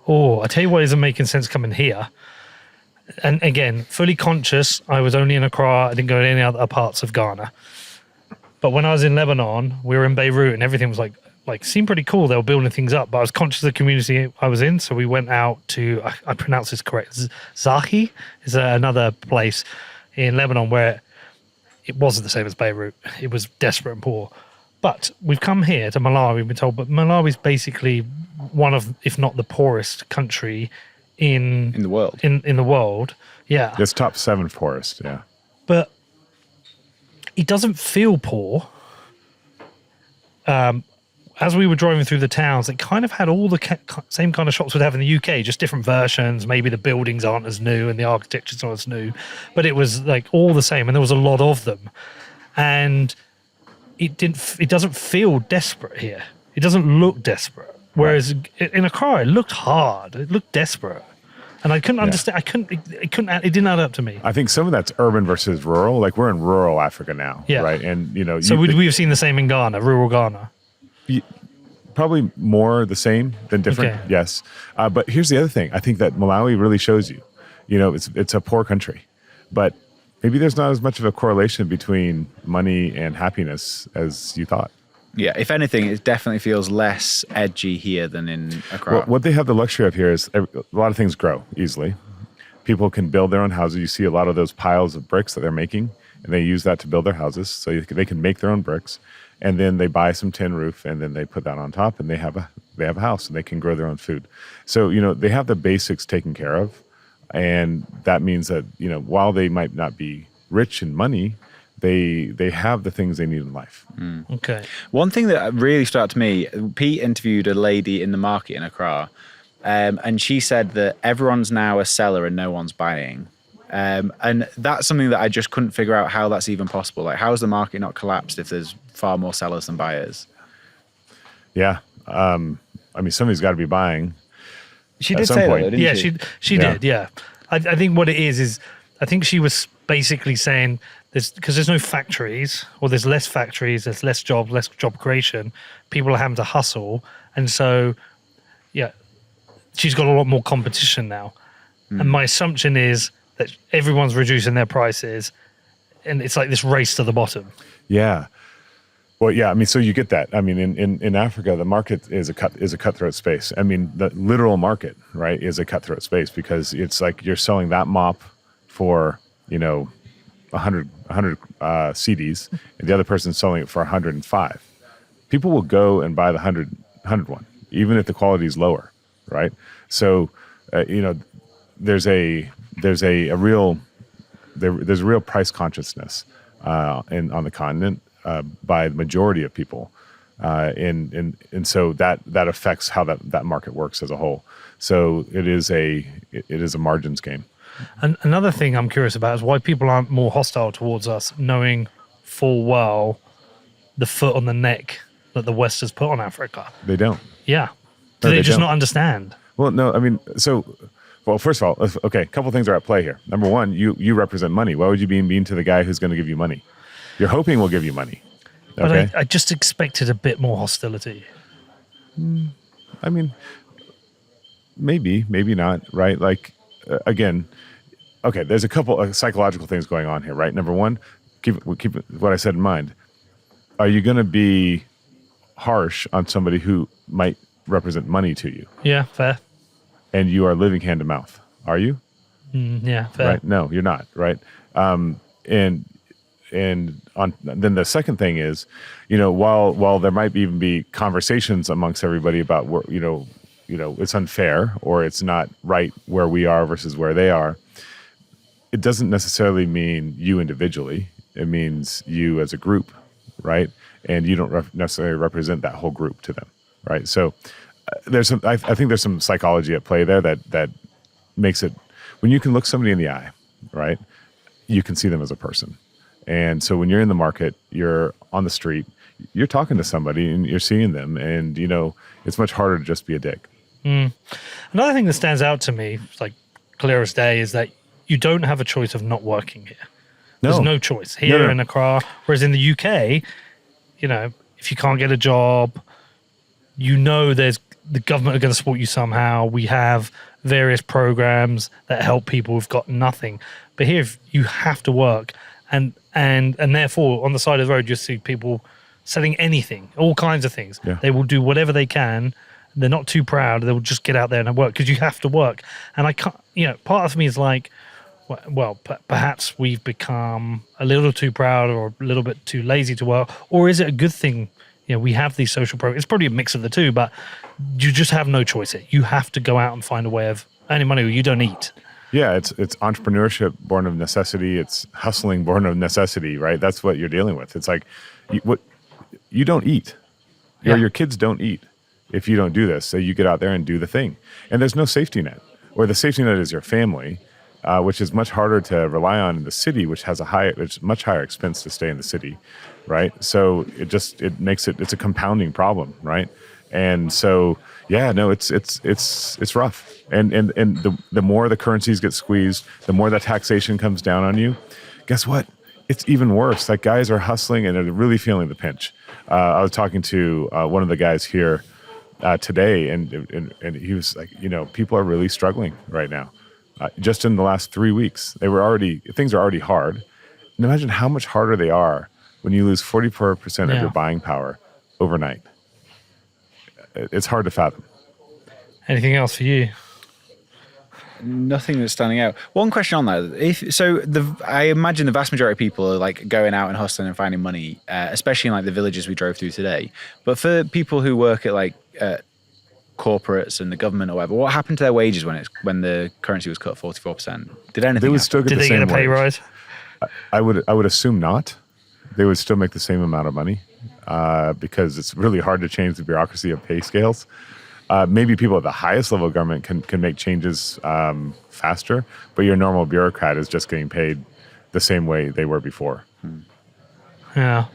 Oh, I tell you what isn't making sense coming here. And again, fully conscious, I was only in Accra. I didn't go to any other parts of Ghana. But when I was in Lebanon, we were in Beirut and everything was like seemed pretty cool. They were building things up, but I was conscious of the community I was in. So we went out to, I pronounce this correct, Zahi is another place in Lebanon where it wasn't the same as Beirut. It was desperate and poor. But we've come here to Malawi, we've been told, but Malawi is basically one of, if not the poorest country in the world. In the world, yeah. It's top 7 poorest, yeah. But it doesn't feel poor. As we were driving through the towns, it kind of had all the same kind of shops we'd have in the UK, just different versions. Maybe the buildings aren't as new and the architecture's not as new, but it was like all the same, and there was a lot of them. And it doesn't feel desperate here. It doesn't look desperate. Whereas in Accra, it looked hard. It looked desperate. And I couldn't understand. It didn't add up to me. I think some of that's urban versus rural. Like we're in rural Africa now, right? And so we've seen the same in Ghana, rural Ghana. Probably more the same than different. Okay. Yes. But here's the other thing. I think that Malawi really shows you, it's a poor country, but maybe there's not as much of a correlation between money and happiness as you thought. Yeah, if anything, it definitely feels less edgy here than in Accra. Well, what they have the luxury of here is a lot of things grow easily. People can build their own houses. You see a lot of those piles of bricks that they're making, and they use that to build their houses. So they can make their own bricks, and then they buy some tin roof, and then they put that on top, and they have a house, and they can grow their own food. So they have the basics taken care of, and that means that while they might not be rich in money, they have the things they need in life. Okay. One thing that really stood out to me, Pete interviewed a lady in the market in Accra, and she said that everyone's now a seller and no one's buying. And that's something that I just couldn't figure out how that's even possible. Like, how has the market not collapsed if there's far more sellers than buyers? Yeah. Somebody's got to be buying. She did say that, didn't she? Yeah, she did, yeah. I think what it is I think she was basically saying because there's no factories, or there's less factories, there's less jobs, less job creation. People are having to hustle. And so, yeah, she's got a lot more competition now. And my assumption is that everyone's reducing their prices, and it's like this race to the bottom. Yeah. Well, yeah. So you get that. In Africa, the market is a cutthroat space. The literal market, right, is a cutthroat space, because it's like you're selling that mop for 100 CDs, and the other person's selling it for 105. People will go and buy the 100 one, even if the quality is lower, right? So, there's a real price consciousness on the continent by the majority of people, and so that affects how that market works as a whole. So it is a margins game. And another thing I'm curious about is why people aren't more hostile towards us, knowing full well the foot on the neck that the West has put on Africa. They don't. Yeah. Do they just not understand? Well, no. First of all, okay, a couple things are at play here. Number one, you represent money. Why would you be mean to the guy who's going to give you money? You're hoping we'll give you money. Okay? But I just expected a bit more hostility. Maybe not, right? Like, again, okay, there's a couple of psychological things going on here, right? Number one, keep what I said in mind. Are you going to be harsh on somebody who might represent money to you? Yeah, fair. And you are living hand to mouth, are you? Yeah, fair. Right? No, you're not, right? Then the second thing is, while there might even be conversations amongst everybody about where, it's unfair or it's not right where we are versus where they are, it doesn't necessarily mean you individually. It means you as a group, right? And you don't necessarily represent that whole group to them, right? So I think there's some psychology at play there that makes it, when you can look somebody in the eye, right, you can see them as a person. And so when you're in the market, you're on the street, you're talking to somebody and you're seeing them, and it's much harder to just be a dick. Another thing that stands out to me, like clear as day, is that you don't have a choice of not working here. There's no choice here in Accra. Whereas in the UK, if you can't get a job, there's the government are going to support you somehow. We have various programs that help people who've got nothing. But here, if you have to work, and therefore on the side of the road, you see people selling anything, all kinds of things. Yeah. They will do whatever they can. They're not too proud. They will just get out there and work because you have to work. And I can't, part of me is like, well, perhaps we've become a little too proud or a little bit too lazy to work, or is it a good thing? We have these social programs. It's probably a mix of the two, but you just have no choice. You have to go out and find a way of earning money or you don't eat. Yeah, it's entrepreneurship born of necessity. It's hustling born of necessity, right? That's what you're dealing with. It's like, you don't eat. Your kids don't eat if you don't do this. So you get out there and do the thing. And there's no safety net. Or the safety net is your family, which is much harder to rely on in the city, which has it's much higher expense to stay in the city, right? So it makes it's a compounding problem, right? And so, yeah, no, it's rough. And the more the currencies get squeezed, the more that taxation comes down on you. Guess what? It's even worse. Like, guys are hustling and they're really feeling the pinch. I was talking to one of the guys here today, and he was like, people are really struggling right now. Just in the last 3 weeks, things are already hard. And imagine how much harder they are when you lose 44% of your buying power overnight. It's hard to fathom. Anything else for you? Nothing that's standing out. One question on that. I imagine the vast majority of people are like going out and hustling and finding money, especially in like the villages we drove through today. But for people who work at like corporates and the government or whatever, what happened to their wages when the currency was cut 44%? Did anything? They would still get Did the they same get a pay wage. rise? I would assume not. They would still make the same amount of money because it's really hard to change the bureaucracy of pay scales. Maybe people at the highest level of government can make changes faster, but your normal bureaucrat is just getting paid the same way they were before. Yeah.